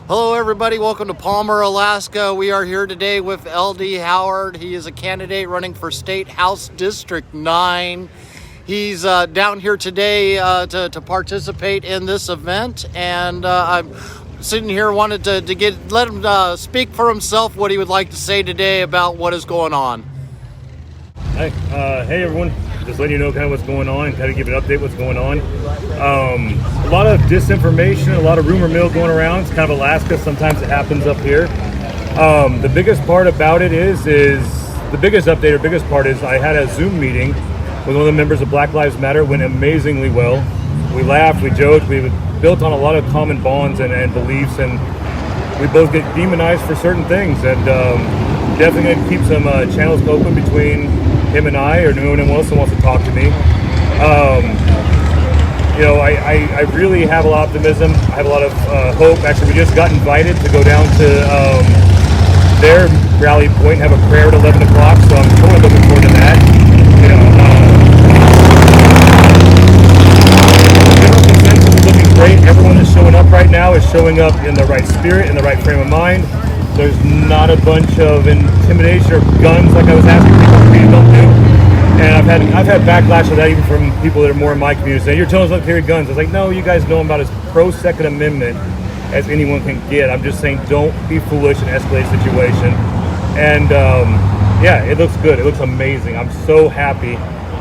Hello everybody, welcome to Palmer, Alaska. We are here today with LD Howard. He is a candidate running for State House District 9. He's down here today to participate in this event, and I'm sitting here wanted to let him speak for himself what he would like to say today about what is going on. Hi, hey everyone. Just letting you know kind of what's going on and kind of give an update what's going on. A lot of disinformation, a lot of rumor mill going around. It's kind of Alaska. Sometimes it happens up here. The biggest part about it is the biggest update or biggest part is I had a Zoom meeting with one of the members of Black Lives Matter. It went amazingly well. We laughed, we joked, we built on a lot of common bonds and beliefs, and we both get demonized for certain things. And definitely going to keep some channels open between him and I, or anyone else who wants to talk to me. I really have a lot of optimism. I have a lot of hope. Actually, we just got invited to go down to their rally point and have a prayer at 11 o'clock, so I'm totally looking forward to that. General consensus is looking great. Everyone that's showing up right now is showing up in the right spirit, in the right frame of mind. There's not a bunch of intimidation or guns like I was asking people to don't do. And I've had backlash of that even from people that are more in my community saying, you're telling us not to carry guns. I was like, no, you guys know I'm about as pro-Second Amendment as anyone can get. I'm just saying don't be foolish and escalate the situation. And it looks good. It looks amazing. I'm so happy.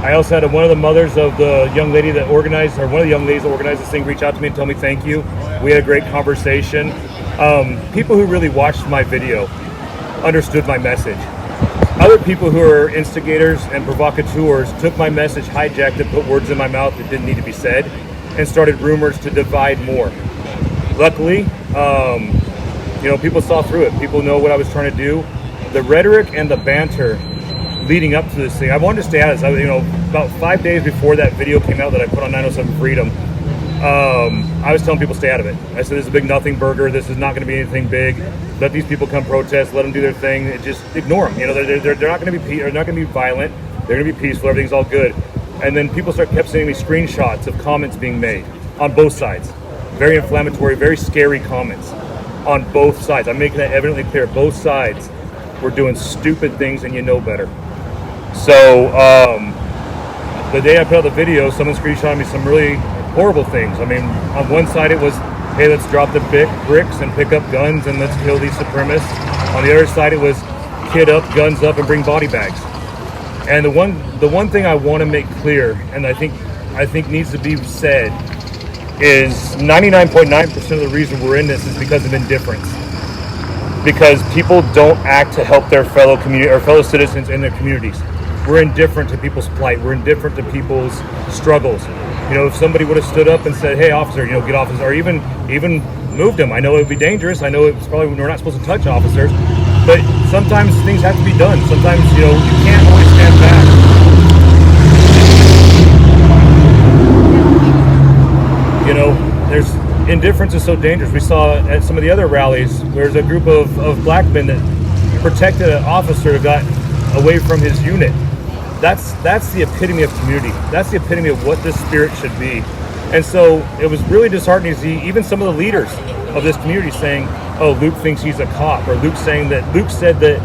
I also had one of the mothers of the young lady that organized, or one of the young ladies that organized this thing, reach out to me and tell me thank you. We had a great conversation. People who really watched my video understood my message. Other people who are instigators and provocateurs took my message, hijacked it, put words in my mouth that didn't need to be said, and started rumors to divide more. Luckily, people saw through it. People know what I was trying to do. The rhetoric and the banter leading up to this thing, I wanted to stay out of this. About 5 days before that video came out that I put on 907 Freedom, I was telling people stay out of it. I said this is a big nothing burger. This is not going to be anything big. Let these people come protest. Let them do their thing. Just ignore them. They're not going to be not going to be violent. They're going to be peaceful. Everything's all good. And then people kept sending me screenshots of comments being made on both sides. Very inflammatory, very scary comments on both sides. I'm making that evidently clear. Both sides were doing stupid things, and you know better. So the day I put out the video, someone screenshotted me some really horrible things. I mean, on one side it was, hey, let's drop the bricks and pick up guns and let's kill these supremacists. On the other side it was, kid up, guns up, and bring body bags. And the one thing I want to make clear, and I think needs to be said, is 99.9% of the reason we're in this is because of indifference. Because people don't act to help their fellow community or fellow citizens in their communities. We're indifferent to people's plight. We're indifferent to people's struggles. If somebody would have stood up and said, hey, officer, get off this, or even moved him. I know it would be dangerous. I know it's probably we're not supposed to touch officers, but sometimes things have to be done. Sometimes, you can't always stand back. There's indifference is so dangerous. We saw at some of the other rallies, there's a group of black men that protected an officer who got away from his unit. That's the epitome of community. That's the epitome of what this spirit should be. And so it was really disheartening to see even some of the leaders of this community saying, oh, Luke thinks he's a cop, or Luke said that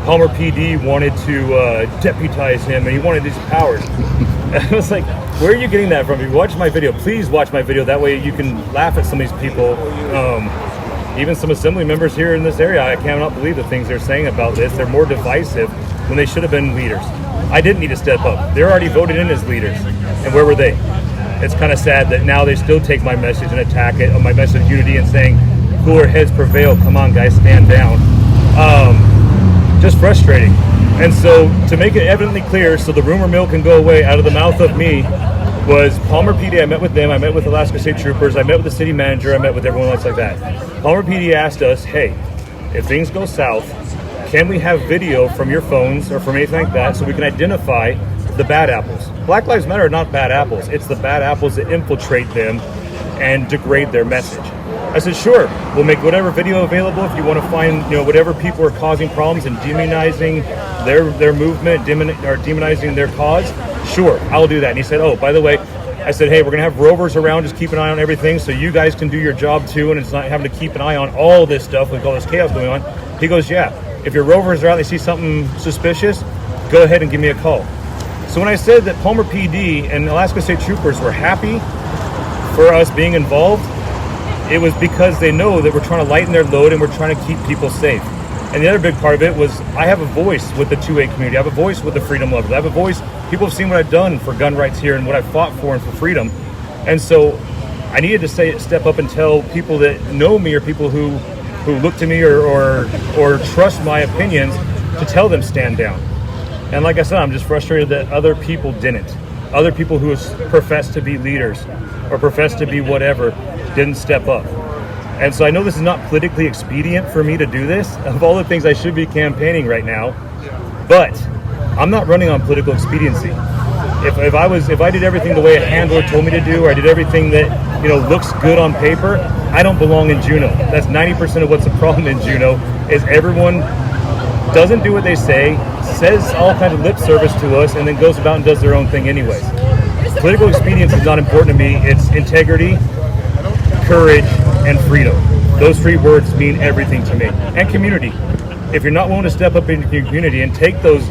Palmer PD wanted to deputize him and he wanted these powers. And I was like, where are you getting that from? If you watch my video, please watch my video. That way you can laugh at some of these people. Even some assembly members here in this area, I cannot believe the things they're saying about this. They're more divisive when they should have been leaders. I didn't need to step up. They're already voted in as leaders. And where were they? It's kind of sad that now they still take my message and attack it, on my message of unity, and saying, cooler heads prevail. Come on, guys, stand down. Just frustrating. And so to make it evidently clear so the rumor mill can go away out of the mouth of me was Palmer PD. I met with them. I met with Alaska State Troopers. I met with the city manager. I met with everyone else like that. Palmer PD asked us, hey, if things go south, can we have video from your phones or from anything like that so we can identify the bad apples? Black Lives Matter are not bad apples. It's the bad apples that infiltrate them and degrade their message. I said, sure, we'll make whatever video available if you want to find, whatever people are causing problems and demonizing their movement, or demonizing their cause. Sure, I'll do that. And he said, oh, by the way, I said, hey, we're going to have rovers around, just keep an eye on everything so you guys can do your job too, and it's not having to keep an eye on all this stuff with all this chaos going on. He goes, yeah, if your rovers are out, they see something suspicious, go ahead and give me a call. So when I said that Palmer PD and Alaska State Troopers were happy for us being involved, it was because they know that we're trying to lighten their load and we're trying to keep people safe. And the other big part of it was I have a voice with the 2A community. I have a voice with the freedom lovers. I have a voice. People have seen what I've done for gun rights here and what I've fought for and for freedom. And so I needed to step up and tell people that know me or people who look to me or trust my opinions to tell them stand down. And like I said, I'm just frustrated that other people didn't. Other people who profess to be leaders or profess to be whatever didn't step up. And so I know this is not politically expedient for me to do this, of all the things I should be campaigning right now, but I'm not running on political expediency. If I did everything the way a handler told me to do, or I did everything that looks good on paper, I don't belong in Juneau. That's 90% of what's the problem in Juneau, is everyone doesn't do what they say, says all kinds of lip service to us, and then goes about and does their own thing anyways. Political expedience is not important to me. It's integrity, courage, and freedom. Those three words mean everything to me. And community. If you're not willing to step up into your community and take those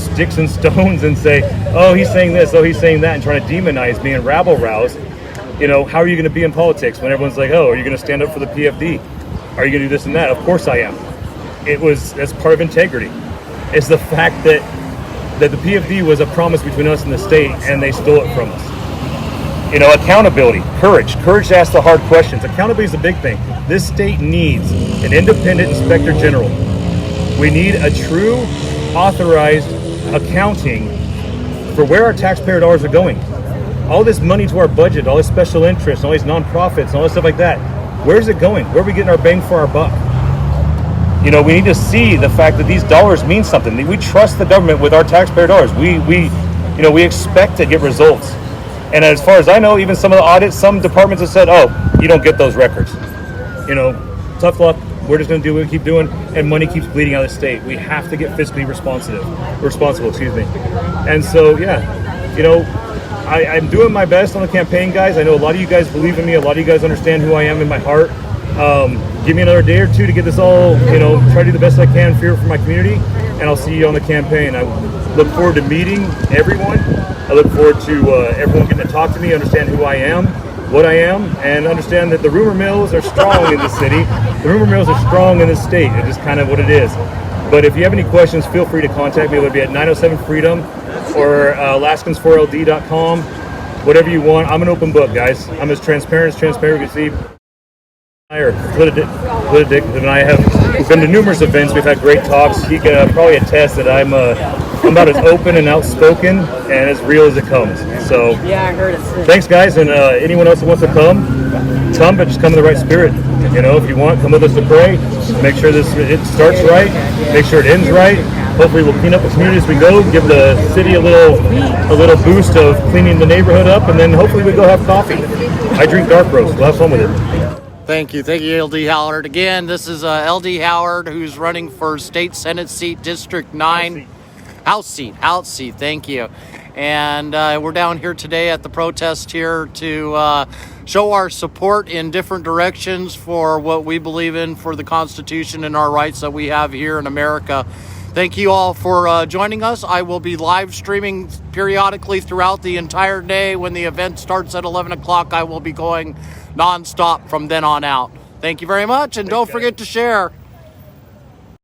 sticks and stones and say, oh, he's saying this, oh, he's saying that, and trying to demonize me and rabble rouse, how are you going to be in politics when everyone's like, oh, are you going to stand up for the PFD? Are you going to do this and that? Of course I am. That's part of integrity. It's the fact that the PFD was a promise between us and the state, and they stole it from us. Accountability, courage to ask the hard questions. Accountability is the big thing. This state needs an independent inspector general. We need a true, authorized accounting for where our taxpayer dollars are going. All this money to our budget, all this special interest, all these nonprofits, and all this stuff like that. Where's it going? Where are we getting our bang for our buck? We need to see the fact that these dollars mean something. We trust the government with our taxpayer dollars. We expect to get results. And as far as I know, even some of the audits, some departments have said, oh, you don't get those records. Tough luck. We're just going to do what we keep doing, and money keeps bleeding out of the state. We have to get fiscally responsible. And so, I'm doing my best on the campaign, guys. I know a lot of you guys believe in me. A lot of you guys understand who I am in my heart. Give me another day or two to get this all, try to do the best I can for my community, and I'll see you on the campaign. I look forward to meeting everyone. I look forward to everyone getting to talk to me, understand who I am, what I am, and understand that the rumor mills are strong in the city. The rumor mills are strong in the state. It's just kind of what it is. But if you have any questions, feel free to contact me, whether it be at 907-FREEDOM or Alaskans4LD.com, whatever you want. I'm an open book, guys. I'm as transparent as you can see. Politic and we've been to numerous events. We've had great talks. He can probably attest that I'm about as open and outspoken and as real as it comes. So yeah, I heard it. Thanks, guys, and anyone else that wants to come, but just come in the right spirit. If you want, come with us to pray. Make sure it starts right. Make sure it ends right. Hopefully, we'll clean up the community as we go. Give the city a little boost of cleaning the neighborhood up, and then hopefully we go have coffee. I drink dark roast. We'll have fun with it. Thank you, LD Howard. Again, this is LD Howard, who's running for State Senate seat, District 9. House seat. Thank you. And we're down here today at the protest here to show our support in different directions for what we believe in for the Constitution and our rights that we have here in America. Thank you all for joining us. I will be live streaming periodically throughout the entire day. When the event starts at 11 o'clock, I will be going nonstop from then on out. Thank you very much, and don't forget to share.